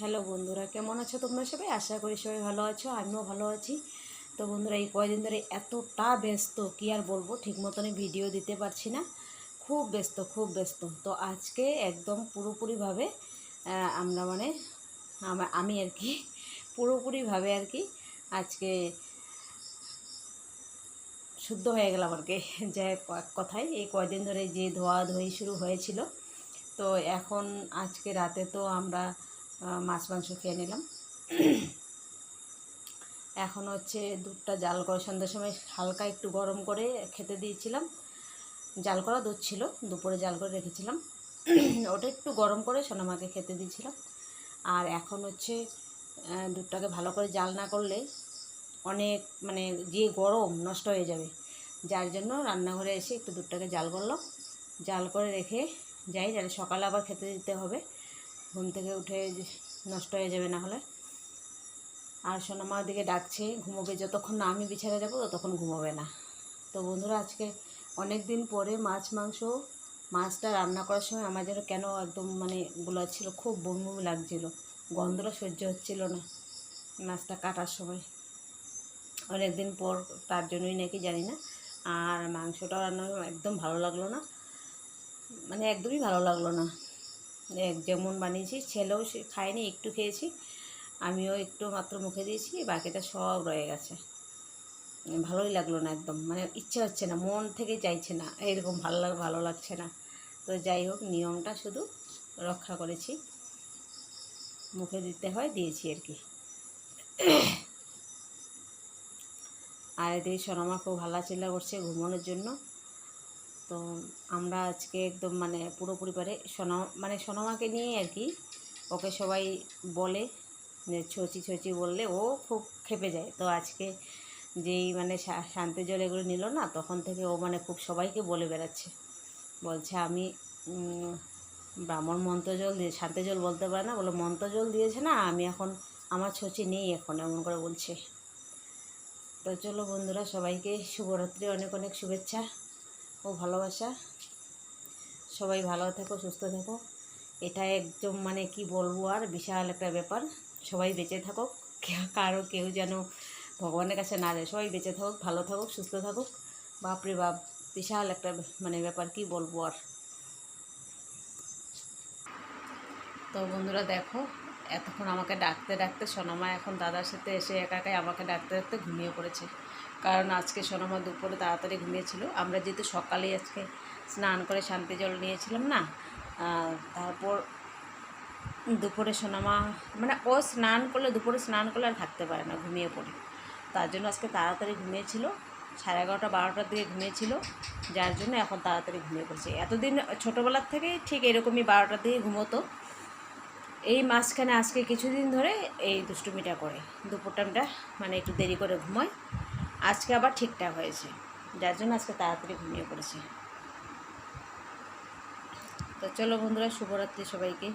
Hello বন্ধুরা, কেমন আছো তোমরা সবাই? আশা করি সবাই ভালো আছো, আমিও ভালো আছি। তো বন্ধুরা, এই কয়দিন ধরে এতটা ব্যস্ত কি আর বলবো, ঠিক মতনই ভিডিও দিতে পারছি না। খুব ব্যস্ত, খুব ব্যস্ত। তো আজকে একদম পুরোপুরিভাবে আমরা মানে আমি আর কি পুরোপুরিভাবে আর কি আজকে শুদ্ধ হয়ে গেলাম আর কি। যে কথায় এই কয়দিন ধরে যে ধোয়াধুয়ি শুরু হয়েছিল, তো এখন আজকে রাতে তো আমরা মাছ মাংস খেয়ে নিলাম। এখন হচ্ছে দুধটা জাল করে সন্ধ্যার সময় হালকা একটু গরম করে খেতে দিয়েছিলাম। জাল করা দুধ ছিল, দুপুরে জাল করে রেখেছিলাম। ওটা একটু গরম করে সোনামাকে খেতে দিয়েছিলাম। আর এখন হচ্ছে দুধটাকে ভালো করে জাল না করলে অনেক মানে যে গরম নষ্ট হয়ে যাবে, যার জন্য রান্নাঘরে এসে একটু দুধটাকে জাল করলাম। জাল করে রেখে যাই, তাহলে সকালে আবার খেতে দিতে হবে। ঘুম থেকে উঠে নষ্ট হয়ে যাবে না হলে। আর সোনামা দিকে ডাকছে, ঘুমোবে। যতক্ষণ না আমি বিছানা যাবো ততক্ষণ ঘুমোবে না। তো বন্ধুরা, আজকে অনেক দিন পরে মাছটা রান্না করার সময় আমার যেন কেন একদম মানে ছিল, খুব বমি বমি লাগছিল, গন্ধটা সহ্য হচ্ছিল না মাছটা কাটার সময়। অনেক দিন পর, তার জন্যই নাকি জানি না। আর মাংসটাও রান্না একদম ভালো লাগলো না, মানে একদমই ভালো লাগলো না। যেমন বানিয়েছি, ছেলেও সে খায়নি, একটু খেয়েছি, আমিও একটু মাত্র মুখে দিয়েছি, বাকিটা সব রয়ে গেছে। ভালোই লাগলো না একদম, মানে ইচ্ছে হচ্ছে না, মন থেকে চাইছে না, এরকম ভালো লাগছে না। তো যাই হোক, নিয়মটা শুধু রক্ষা করেছি, মুখে দিতে হয় দিয়েছি আর কি। আর এদিকে সোনামা খুব হাল্লাচিল্লা করছে ঘুমানোর জন্য। তো আমরা আজকে একদম মানে পুরো পরিবারে সোনামাকে নিয়ে আর কি, ওকে সবাই বলে যে ছচি ছচি বললে ও খুব খেপে যায়। তো আজকে যেই মানে শান্তি জল এগুলো নিল না, তখন থেকে ও মানে খুব সবাইকে বলে বেড়াচ্ছে, বলছে আমি ব্রাহ্মণ মন্ত্র জল দিয়ে, শান্তি জল বলতে পারে না, বলে মন্ত্র জল দিয়েছে না, আমি এখন আমার ছচি নেই এখন, এমন করে বলছে। তো চলো বন্ধুরা, সবাইকে শুভরাত্রি, অনেক অনেক শুভেচ্ছা ও ভালোবাসা। সবাই ভালো থেকো, সুস্থ থেকো। এটা একদম মানে কি বলবো, আর বিশাল একটা ব্যাপার। সবাই বেঁচে থাকুক, কেউ যেন ভগবানের কাছে না যায়। সবাই বেঁচে থাকুক, ভালো থাকুক, সুস্থ থাকুক। বাপরে বাপ, বিশাল একটা মানে ব্যাপার, কি বলবো আর। তো বন্ধুরা দেখো, এতক্ষণ আমাকে ডাকতে ডাকতে সোনামা এখন দাদার সাথে এসে একা একাই আমাকে ডাকতে ডাকতে ঘুমিয়ে পড়েছে। কারণ আজকে সোনামা দুপুরে তাড়াতাড়ি ঘুমিয়েছিল। আমরা যেহেতু সকালেই আজকে স্নান করে শান্তি জল নিয়েছিলাম না, তারপর দুপুরে সোনামা মানে ও স্নান করলে, দুপুরে স্নান করলে আর থাকতে পারে না, ঘুমিয়ে পড়ে। তার জন্য আজকে তাড়াতাড়ি ঘুমিয়েছিল, 11:30 12টার দিকে ঘুমিয়েছিল, যার জন্য এখন তাড়াতাড়ি ঘুমিয়ে পড়ছে। এতদিন ছোটোবেলার থেকেই ঠিক এরকমই 12টার দিকে ঘুমোতো। এই মাঝখানে আজকে কিছুদিন ধরে এই দুষ্টুমিটা করে, দুপুর টাইমটা মানে একটু দেরি করে ঘুমোয়। আজকে আবার ঠিকঠাক হয়েছে, যার জন্য আজকে তাড়াতাড়ি ঘুমিয়ে পড়েছে। তো চলো বন্ধুরা, শুভরাত্রি সবাইকে।